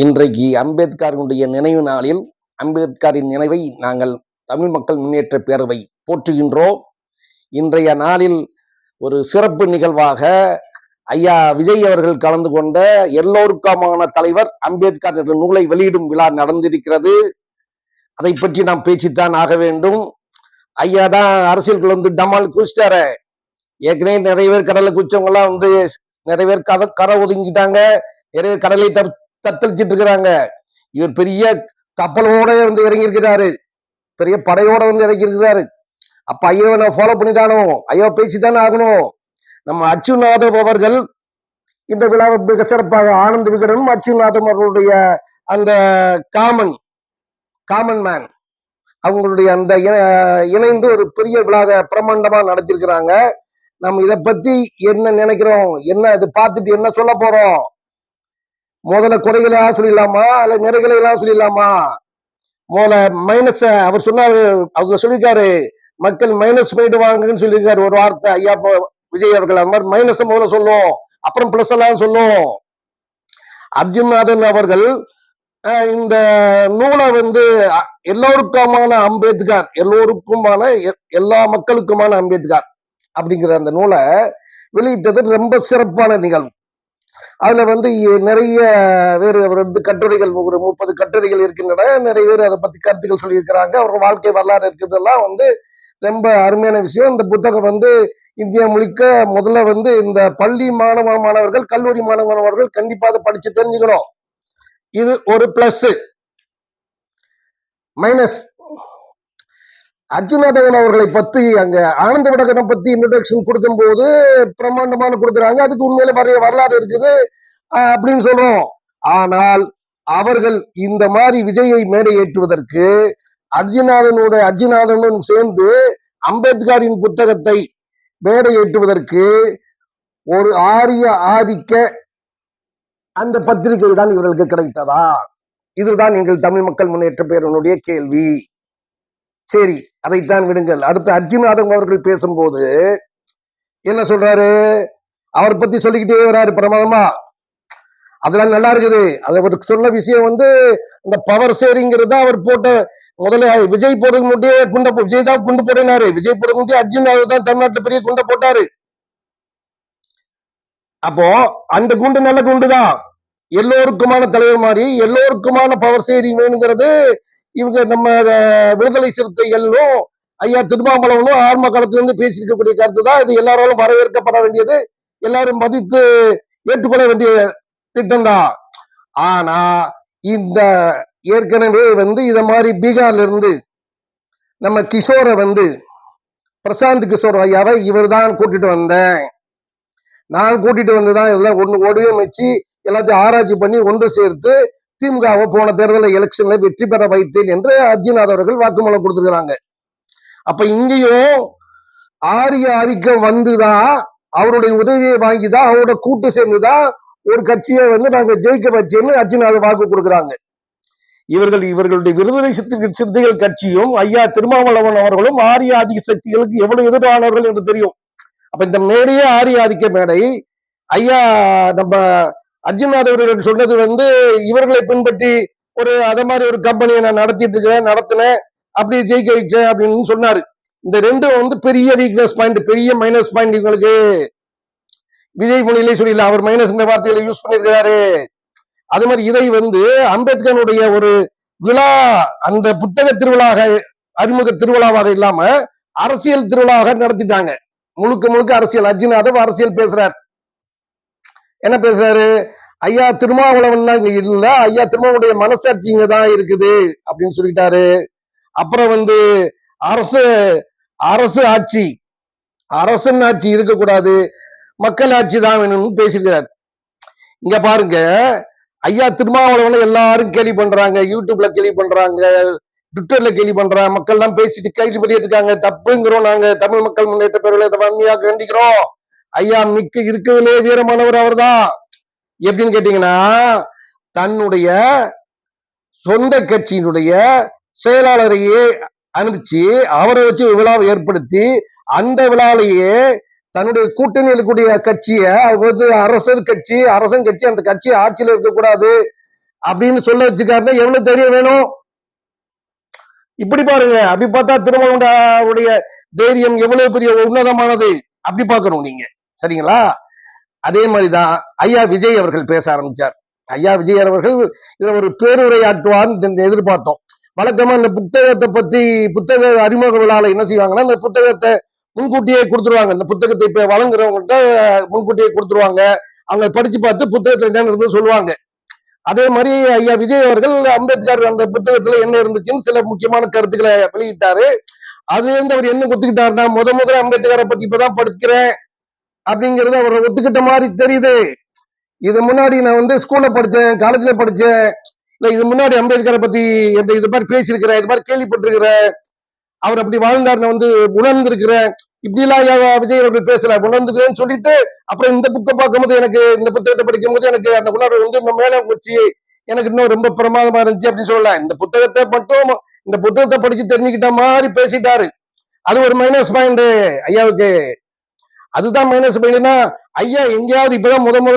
இன்றைக்கு அம்பேத்கருடைய நினைவு நாளில் அம்பேத்கரின் நினைவை நாங்கள் தமிழ் மக்கள் முன்னேற்ற பேரவை போற்றுகின்றோம். இன்றைய நாளில் ஒரு சிறப்பு நிகழ்வாக ஐயா விஜய் அவர்கள் கலந்து கொண்ட எல்லோருக்குமான தலைவர் அம்பேத்கர் என்ற நூலை வெளியிடும் விழா நடந்திருக்கிறது. அதை பற்றி நாம் பேசித்தான் ஆக வேண்டும். ஐயா தான் அரசியலுக்குள்ள வந்து டமால் குதிச்சிட்டாரு. ஏற்கனவே நிறைய பேர் கடலை குச்சவங்க எல்லாம் வந்து நிறைய பேர் கரை ஒதுங்கிட்டாங்க, நிறைய பேர் கடலை தத்தளிச்சிட்டு இருக்கிறாங்க. இவர் பெரிய கப்பலோட வந்து இறங்கி இருக்கிறாரு, பெரிய படையோட வந்து இறங்கி இருக்கிறாரு. அப்ப ஐயாவை நான் ஃபாலோ பண்ணித்தானோ, ஐயா பேசித்தானே ஆகணும். நம்ம அச்சுநாதம் அவர்கள் இந்த விழாவை மிக சிறப்பாக ஆனந்த விகடனும் அச்சுநாதம் அவர்களுடைய அந்த காமன் மேன் அவங்களுடைய அந்த இணைந்து ஒரு பெரிய விழாவை பிரமாண்டமா நடத்திருக்கிறாங்க. நம்ம இதை பத்தி என்ன நினைக்கிறோம், என்ன இது பார்த்துட்டு என்ன சொல்ல போறோம்? முதல்ல குறைகளை சொல்லிடலாமா அல்ல நிறைகளை எல்லாம் சொல்லிடலாமா? முதல்ல மைனஸ் அவர் சொன்னாரு, அவங்க சொல்லியிருக்காரு மக்கள் மைனஸ் போயிடுவாங்கன்னு சொல்லியிருக்காரு ஒரு வார்த்தை ஐயா விஜய் அவர்கள். அந்த மாதிரி மைனஸ் முதல்ல சொல்லும், அப்புறம் பிளஸ் எல்லாம் சொல்லும். அர்ஜுன்நாதன் அவர்கள் இந்த நூலை வந்து எல்லோருக்குமான அம்பேத்கர், எல்லோருக்குமான எல்லா மக்களுக்குமான அம்பேத்கர் அப்படிங்கிற அந்த நூலை வெளியிட்டது ரொம்ப சிறப்பான நிகழ்வு. அதுல வந்து நிறைய வேறு அவர் வந்து கட்டுரைகள், ஒரு 30 கட்டுரைகள் இருக்கின்றன. நிறைய பேர் அதை பத்தி கருத்துக்கள் சொல்லியிருக்கிறாங்க. அவரோட வாழ்க்கை வரலாறு இருக்கிறதெல்லாம் வந்து ரொம்ப அருமையான விஷயம். இந்த புத்தகம் வந்து இந்தியா முழுக்க முதல்ல வந்து இந்த பள்ளி மாணவர்கள், கல்லூரி மாணவர்கள் கண்டிப்பா அதை படிச்சு தெரிஞ்சுக்கணும். இது ஒரு பிளஸ். மைனஸ், அர்ஜுனாதவன் அவர்களை பத்தி அங்க ஆனந்த விகடனை பத்தி இன்ட்ரோடக்ஷன் கொடுக்கும் போது பிரம்மாண்டமான கொடுக்குறாங்க. அதுக்கு உண்மையில நிறைய வரலாறு இருக்குது அப்படின்னு சொல்றோம். ஆனால் அவர்கள் இந்த மாதிரி விஜயை மேடை ஏற்றுவதற்கு அர்ஜுனாதனுடன் சேர்ந்து அம்பேத்கரின் புத்தகத்தை மேடை ஏற்றுவதற்கு ஒரு ஆரிய ஆதிக்க அந்த பத்திரிகை தான் இவர்களுக்கு கிடைத்ததா? இதுதான் எங்கள் தமிழ் மக்கள் முன்னேற்ற பேரவையினுடைய கேள்வி. சரி, அதைத்தான் விடுங்கள். அடுத்து அர்ஜுனாதன் அவர்கள் பேசும்போது என்ன சொல்றாரு, அவர் பத்தி சொல்லிக்கிட்டே வராரு பிரமாதமா. அதெல்லாம் நல்லா இருக்குது. அது அவருக்கு சொன்ன விஷயம் வந்து இந்த பவர் ஷேரிங்கிறது அவர் போட்ட முதல்ல விஜய் போடுறதுக்கு முன்னே விஜய் தான் குண்டு போடினாரு. விஜய் போடுறதுக்கு முன்னே அர்ஜுனாதன் தான் தமிழ்நாட்டுல பெரிய குண்டை போட்டாரு. அப்போ அந்த குண்டு நல்ல குண்டு தான், எல்லோருக்குமான தலைவர் மாதிரி எல்லோருக்குமான பவர் ஷேரிங் வேணுங்கிறது இவங்க நம்ம விடுதலை சிறுத்தைகளும் ஐயா திருமாவளவனும் ஆரம்ப காலத்துல இருந்து பேசியிருக்கக்கூடிய கருத்து தான். இது எல்லாராலும் வரவேற்கப்பட வேண்டியது, எல்லாரும் மதித்து ஏற்றுக்கொள்ள வேண்டிய திட்டம் தான். ஆனா இந்த ஏற்கனவே வந்து இத மாதிரி பீகார்ல இருந்து நம்ம கிஷோரை வந்து பிரசாந்த் கிஷோர் ஐயாவை இவர் தான் கூட்டிட்டு வந்தேன், நான் கூட்டிட்டு வந்துதான் இதெல்லாம் ஒன்று வச்சு எல்லாத்தையும் ஆராய்ச்சி பண்ணி ஒன்று சேர்த்து திமுகவை போன தேர்தல் எலெக்ஷன்ல வெற்றி பெற வைத்தேன் என்று அர்ஜுனாத் அவர்கள் வாக்குமூலம் கொடுத்துருக்காங்க. அப்ப இங்கேயும் ஆரிய ஆதிக்கம் வந்துதான், அவருடைய உதவியை வாங்கிதான், அவரோட கூட்டு சேர்ந்துதான் ஒரு கட்சியை வந்து நாங்க ஜெயிக்க வச்சேன்னு அர்ஜுனாத் வாக்கு கொடுக்குறாங்க. இவர்களுடைய விடுதலை சிறுத்தைகள் கட்சியும் ஐயா திருமாவளவன் அவர்களும் ஆரிய ஆதிக்க சக்திகளுக்கு எவ்வளவு எதிரானவர்கள் என்று தெரியும். அப்ப இந்த மேடையே ஆரிய ஆதிக்க மேடை. ஐயா நம்ம அர்ஜுனாத் அவர்கள் சொன்னது வந்து இவர்களை பின்பற்றி ஒரு அத மாதிரி ஒரு கம்பெனியை நான் நடத்தினேன், அப்படி ஜெயிக்க வச்சேன் அப்படின்னு சொன்னாரு. இந்த ரெண்டும் வந்து பெரிய வீக்னஸ் பாயிண்ட், பெரிய மைனஸ் பாயிண்ட் இவங்களுக்கு. விஜய் மொழியிலே சொல்லல, அவர் மைனஸ் வார்த்தைகளை யூஸ் பண்ணிருக்கிறாரு. அது மாதிரி இதை வந்து அம்பேத்கருடைய ஒரு விழா, அந்த புத்தக திருவிழாக, அறிமுக திருவிழாவாக இல்லாம அரசியல் திருவிழாவாக நடத்திட்டாங்க. முழுக்க அரசியல். அர்ஜுனாத் அரசியல் பேசுறார். என்ன பேசுறாரு, ஐயா திருமாவளவன் தான் இங்க இல்ல, ஐயா திருமாவுடைய மனசாட்சி இங்க தான் இருக்குது அப்படின்னு சொல்லிட்டாரு. அப்புறம் வந்து அரசு ஆட்சி, அரசன் ஆட்சி இருக்கக்கூடாது, மக்கள் ஆட்சி தான் வேணும்னு பேசியிருக்கிறார். இங்க பாருங்க, ஐயா திருமாவளவன் எல்லாரும் கேள்வி பண்றாங்க, யூடியூப்ல கேள்வி பண்றாங்க, ட்விட்டர்ல கேள்வி பண்றாங்க, மக்கள் எல்லாம் பேசிட்டு கேள்வி பண்ணிட்டு இருக்காங்க. தப்புங்கிறோம் நாங்க தமிழ் மக்கள் முன்னேற்ற பேரவையில வன்மையாக கண்டிக்கிறோம். ஐயா மிக்க இருக்கிறதுலே வீரமானவர் அவர் தான். எப்படின்னு கேட்டீங்கன்னா, தன்னுடைய சொந்த கட்சியினுடைய செயலாளரையே அனுப்பிச்சு அவரை வச்சு விழாவை ஏற்படுத்தி அந்த விழாலேயே தன்னுடைய கூட்டணி இருக்கக்கூடிய கட்சியை வந்து அரசன் கட்சி அந்த கட்சி ஆட்சியில் இருக்கக்கூடாது அப்படின்னு சொல்ல வச்சுக்காருன்னா எவ்வளவு தைரியம் வேணும்? இப்படி பாருங்க. அப்படி பார்த்தா திருமாவளவனுடைய தைரியம் எவ்வளவு பெரிய உன்னதமானது அப்படி பார்க்கணும் நீங்க. சரிங்களா? அதே மாதிரிதான் ஐயா விஜய் அவர்கள் பேச ஆரம்பிச்சார். ஐயா விஜய் அவர்கள் இதை ஒரு பேருரையாற்றுவார்னு எதிர்பார்த்தோம். வழக்கமா இந்த புத்தகத்தை பத்தி புத்தக அறிமுக விழால என்ன செய்வாங்கன்னா, இந்த புத்தகத்தை முன்கூட்டியே கொடுத்துருவாங்க. இந்த புத்தகத்தை இப்ப வழங்குறவங்கள்ட்ட முன்கூட்டியே கொடுத்துருவாங்க. அவங்க படிச்சு பார்த்து புத்தகத்துல என்ன இருந்து சொல்லுவாங்க. அதே மாதிரி ஐயா விஜய் அவர்கள் அம்பேத்கர் அந்த புத்தகத்துல என்ன இருந்துச்சுன்னு சில முக்கியமான கருத்துக்களை வெளியிட்டாரு. அதுல இருந்து அவர் என்ன ஒத்துக்கிட்டாருன்னா, முதல்ல அம்பேத்கரை பத்தி இப்பதான் படிக்கிறேன் அப்படிங்கறது அவர் ஒத்துக்கிட்ட மாதிரி தெரியுது. இது முன்னாடி நான் ஸ்கூல்ல படிச்சேன், காலேஜ்ல படிச்சேன், இல்ல இது முன்னாடி அம்பேத்கரை பத்தி இது மாதிரி பேசியிருக்கிறேன், இது மாதிரி கேள்விப்பட்டிருக்கிறேன், அவர் அப்படி வாழ்ந்தார், நான் உணர்ந்திருக்கிறேன், இப்படி எல்லாம் விஜய் அவர்கள் பேசல, உணர்ந்துக்கிறேன்னு சொல்லிட்டு அப்புறம் இந்த புக்கை பார்க்கும்போது எனக்கு இந்த புத்தகத்தை படிக்கும் போது எனக்கு அந்த உணர்வு மேல வச்சு எனக்கு இன்னும் ரொம்ப பிரமாதமா இருந்துச்சு அப்படின்னு சொல்லலாம். இந்த புத்தகத்தை மட்டும் இந்த புத்தகத்தை படிச்சு தெரிஞ்சுக்கிட்ட மாதிரி பேசிட்டாரு. அது ஒரு மைனஸ் பாயிண்ட் ஐயாவுக்கு. அதுதான் மைனஸ் பாயிண்ட்னா, ஐயா எங்கேயாவது இப்பதான் முதல்ல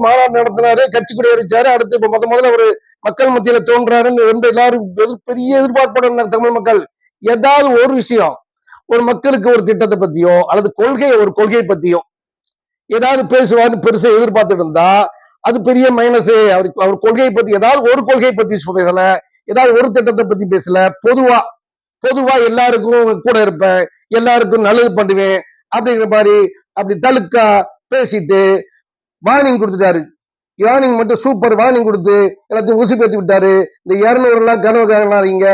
மாநாடு நடத்தினாரு, கட்சி கொடி அறிவிச்சாரு, அடுத்து இப்ப முதல்ல ஒரு மக்கள் மத்தியில தோன்றாருன்னு எல்லாரும் பெரிய எதிர்பார்ப்போட தமிழ் மக்கள் ஏதாவது ஒரு விஷயம், ஒரு மக்களுக்கு ஒரு திட்டத்தை பத்தியோ அல்லது ஒரு கொள்கை பத்தியோ ஏதாவது பேசுவாருன்னு பெருசா எதிர்பார்த்துட்டு இருந்தா அது பெரிய மைனஸ். அவர் கொள்கையை பத்தி ஏதாவது ஒரு கொள்கையை பத்தி பேசல, ஏதாவது ஒரு திட்டத்தை பத்தி பேசல, பொதுவா எல்லாருக்கும் கூட இருப்பேன், எல்லாருக்கும் நல்லது பண்ணுவேன் அப்படிங்கிற மாதிரி அப்படி தலுக்கா பேசிட்டு வார்னிங் கொடுத்துட்டாரு. வார்னிங் மட்டும் சூப்பர் வார்னிங் கொடுத்து எல்லாத்தையும் ஊசி பேத்தி விட்டாரு. இந்த 200 எல்லாம் கனவு காணாதீங்க,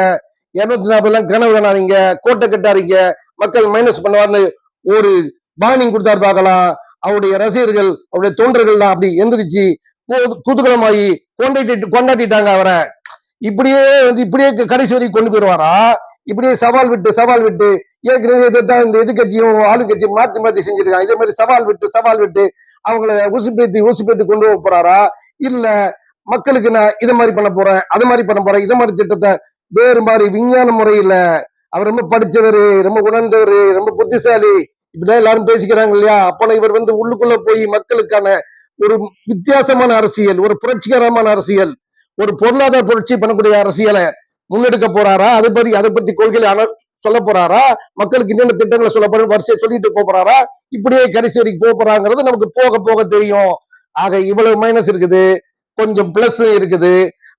240 எல்லாம் கனவு காணாதீங்க, கோட்டை கட்டாதீங்க, மக்கள் மைனஸ் பண்ணுவார்னு ஒரு வார்னிங் கொடுத்தாரு. பார்க்கலாம், அவருடைய ரசிகர்கள் அவருடைய தொண்டர்கள் அப்படி எந்திரிச்சு குதூகலமாயி கொண்டாடிட்டாங்க அவரை. இப்படியே கடைசி வரைக்கும் கொண்டு போயிருவாரா? இப்படியே சவால் விட்டு ஏற்கனவே இந்த எதிர்கட்சியும் ஆளுங்கட்சியும் மாத்தி செஞ்சிருக்காங்க. இதே மாதிரி சவால் விட்டு அவங்கள ஊசிப்பேத்தி கொண்டு போறாரா? இல்ல மக்களுக்கு நான் இதை மாதிரி பண்ண போறேன், அதை மாதிரி பண்ண போறேன், இதை மாதிரி திட்டத்தை வேறு மாதிரி விஞ்ஞான முறையில அவர் ரொம்ப படிச்சவரு, ரொம்ப உணர்ந்தவரு, ரொம்ப புத்திசாலி, இப்படிதான் எல்லாரும் பேசிக்கிறாங்க இல்லையா? அப்ப இவர் உள்ளுக்குள்ள போய் மக்களுக்கான ஒரு வித்தியாசமான அரசியல், ஒரு புரட்சிகரமான அரசியல், ஒரு பொருளாதார புரட்சி பண்ணக்கூடிய அரசியலை முன்னெடுக்க போறாரா? அதை பத்தி கொள்கையில சொல்ல போறாரா? மக்களுக்கு என்னென்ன திட்டங்களை சொல்ல போற வரிசையை சொல்லிட்டு போறாரா? இப்படியே கடைசி வரைக்கும் போறாங்கிறது நமக்கு போக போக தெரியும். ஆக இவ்வளவு மைனஸ் இருக்குது, கொஞ்சம் பிளஸ் இருக்குது.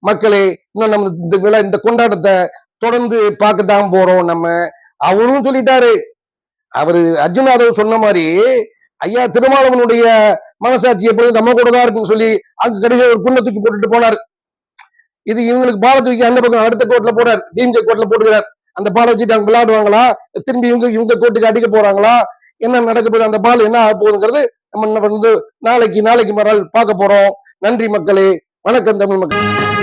மக்களே, இன்னும் நம்ம இந்த கொண்டாட்டத்தை தொடர்ந்து பார்க்கத்தான் போறோம். நம்ம அவரும் சொல்லிட்டாரு, அவரு அர்ஜுன் யாதவ் சொன்ன மாதிரி ஐயா திருமாவளவனுடைய மனசாட்சி எப்போதும் நம்ம கூட தான் இருக்குன்னு சொல்லி அங்க கடைசியில் ஒரு புண்ணை தூக்கி போட்டுட்டு போனார். இது இவங்களுக்கு பாலை தூக்கி அந்த பக்கம் அடுத்த கோட்ல போறார், டிஎம்கே கோட்ல போட்டுக்கிறார். அந்த பாலை வச்சுட்டு அவங்க விளையாடுவாங்களா, திரும்பி இவங்க கோட்டுக்கு அடிக்க போறாங்களா, என்ன நடக்க போகுது, அந்த பால் என்ன ஆக போகுதுங்கிறது நம்ம நாளைக்கு மறுநாள் பார்க்க போறோம். நன்றி மக்களே, வணக்கம் தமிழ் மக்கள்.